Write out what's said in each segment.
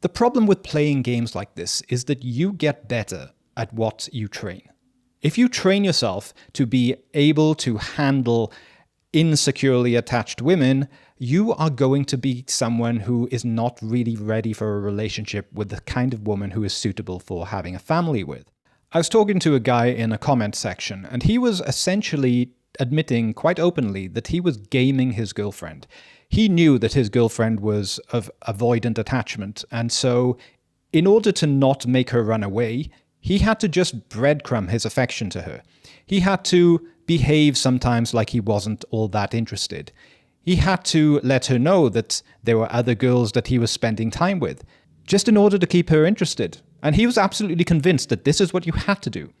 The problem with playing games like this is that you get better at what you train. If you train yourself to be able to handle insecurely attached women, you are going to be someone who is not really ready for a relationship with the kind of woman who is suitable for having a family with. I was talking to a guy in a comment section, and he was essentially admitting quite openly that he was gaming his girlfriend. He knew that his girlfriend was of avoidant attachment, and so in order to not make her run away, he had to just breadcrumb his affection to her. He had to behave sometimes like he wasn't all that interested. He had to let her know that there were other girls that he was spending time with, just in order to keep her interested. And he was absolutely convinced that this is what you had to do.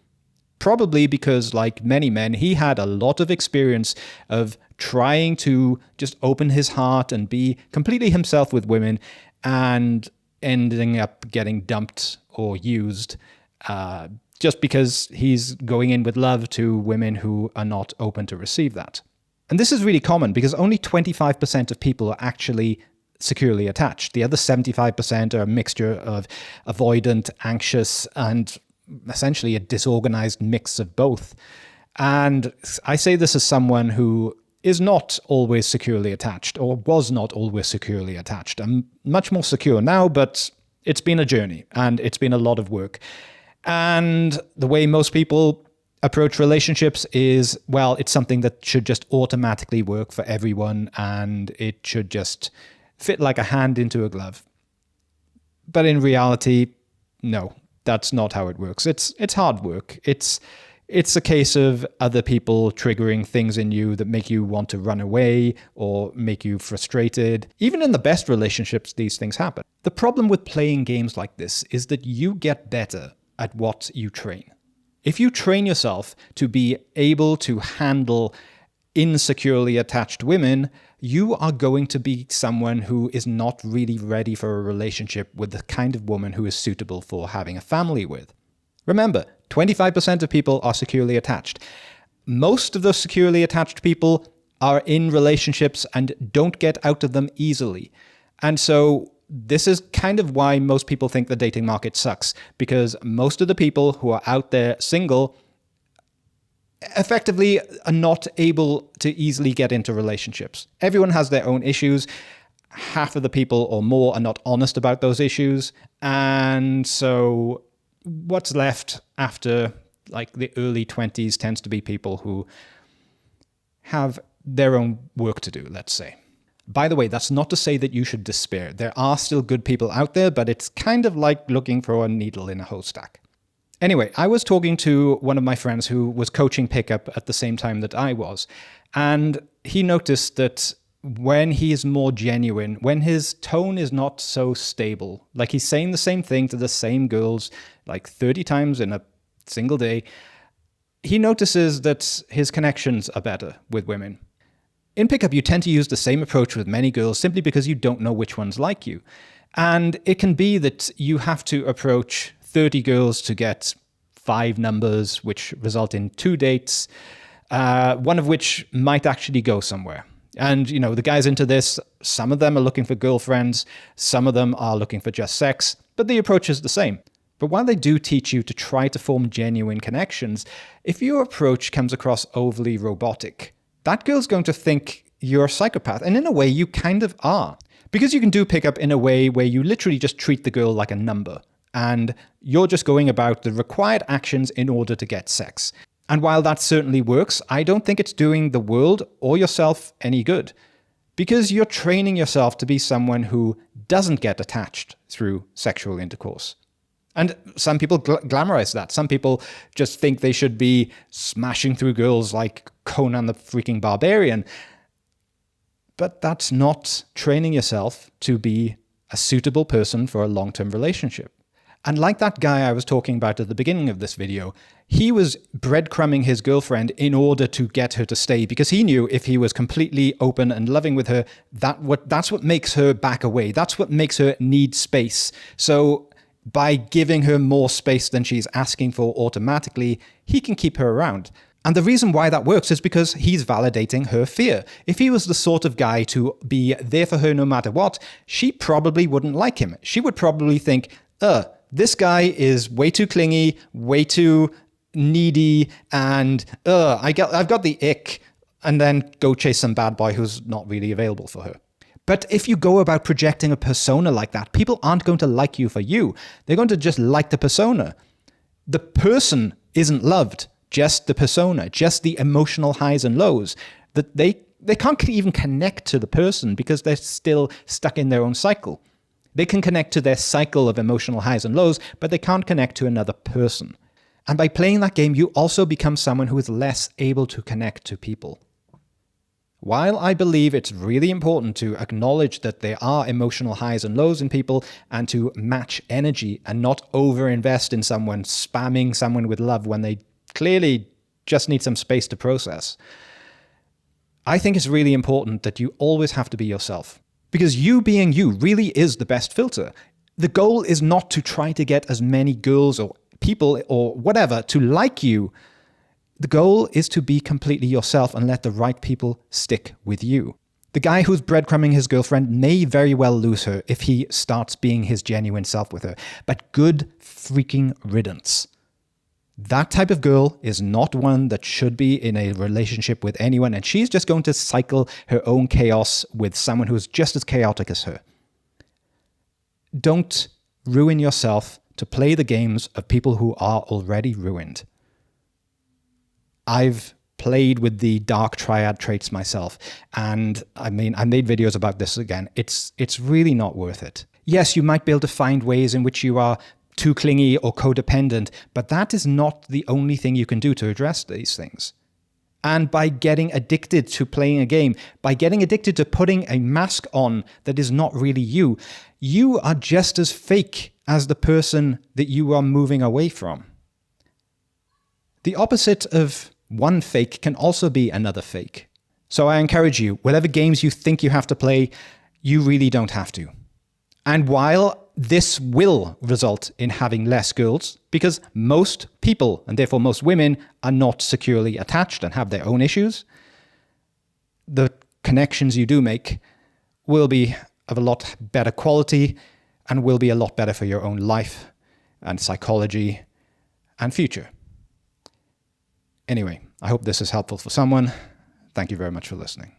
Probably because, like many men, he had a lot of experience of trying to just open his heart and be completely himself with women and ending up getting dumped or used just because he's going in with love to women who are not open to receive that. And this is really common because only 25% of people are actually securely attached. The other 75% are a mixture of avoidant, anxious, and essentially a disorganized mix of both. And I say this as someone who is not always securely attached, or was not always securely attached. I'm much more secure now, but it's been a journey and it's been a lot of work. And the way most people approach relationships is, well, it's something that should just automatically work for everyone and it should just fit like a hand into a glove. But in reality, no, that's not how it works. It's hard work. It's a case of other people triggering things in you that make you want to run away or make you frustrated. Even in the best relationships, these things happen. The problem with playing games like this is that you get better at what you train. If you train yourself to be able to handle insecurely attached women, you are going to be someone who is not really ready for a relationship with the kind of woman who is suitable for having a family with. Remember, 25% of people are securely attached. Most of those securely attached people are in relationships and don't get out of them easily. And so this is kind of why most people think the dating market sucks, because most of the people who are out there single effectively are not able to easily get into relationships. Everyone has their own issues. Half of the people or more are not honest about those issues. And so what's left after like the early 20s tends to be people who have their own work to do, let's say. By the way, that's not to say that you should despair. There are still good people out there, but it's kind of like looking for a needle in a haystack. Anyway, I was talking to one of my friends who was coaching pickup at the same time that I was, and he noticed that when he is more genuine, when his tone is not so stable, like he's saying the same thing to the same girls like 30 times in a single day, he notices that his connections are better with women. In pickup, you tend to use the same approach with many girls simply because you don't know which ones like you. And it can be that you have to approach 30 girls to get 5 numbers, which result in 2 dates, one of which might actually go somewhere. And, you know, the guys into this, some of them are looking for girlfriends, some of them are looking for just sex, but the approach is the same. But while they do teach you to try to form genuine connections, if your approach comes across overly robotic, that girl's going to think you're a psychopath. And in a way, you kind of are. Because you can do pickup in a way where you literally just treat the girl like a number. And you're just going about the required actions in order to get sex. And while that certainly works, I don't think it's doing the world or yourself any good. Because you're training yourself to be someone who doesn't get attached through sexual intercourse. And some people glamorize that. Some people just think they should be smashing through girls like Conan the freaking Barbarian. But that's not training yourself to be a suitable person for a long-term relationship. And like that guy I was talking about at the beginning of this video, he was breadcrumbing his girlfriend in order to get her to stay because he knew if he was completely open and loving with her, that's what makes her back away. That's what makes her need space. So by giving her more space than she's asking for automatically, he can keep her around. And the reason why that works is because he's validating her fear. If he was the sort of guy to be there for her no matter what, she probably wouldn't like him. She would probably think, this guy is way too clingy, way too needy, and I've got the ick, and then go chase some bad boy who's not really available for her. But if you go about projecting a persona like that, people aren't going to like you for you. They're going to just like the persona. The person isn't loved. Just the persona, just the emotional highs and lows, that they can't even connect to the person because they're still stuck in their own cycle. They can connect to their cycle of emotional highs and lows, but they can't connect to another person. And by playing that game, you also become someone who is less able to connect to people. While I believe it's really important to acknowledge that there are emotional highs and lows in people and to match energy and not overinvest in someone, spamming someone with love when they clearly just need some space to process, I think it's really important that you always have to be yourself. Because you being you really is the best filter. The goal is not to try to get as many girls or people or whatever to like you. The goal is to be completely yourself and let the right people stick with you. The guy who's breadcrumbing his girlfriend may very well lose her if he starts being his genuine self with her. But good freaking riddance. That type of girl is not one that should be in a relationship with anyone, and she's just going to cycle her own chaos with someone who's just as chaotic as her. Don't ruin yourself to play the games of people who are already ruined. I've played with the dark triad traits myself, and I made videos about this again. It's really not worth it. Yes, you might be able to find ways in which you are too clingy or codependent, but that is not the only thing you can do to address these things. And by getting addicted to playing a game, by getting addicted to putting a mask on that is not really you, you are just as fake as the person that you are moving away from. The opposite of one fake can also be another fake. So I encourage you, whatever games you think you have to play, you really don't have to. And while this will result in having less girls, because most people, and therefore most women, are not securely attached and have their own issues, the connections you do make will be of a lot better quality and will be a lot better for your own life and psychology and future. Anyway, I hope this is helpful for someone. Thank you very much for listening.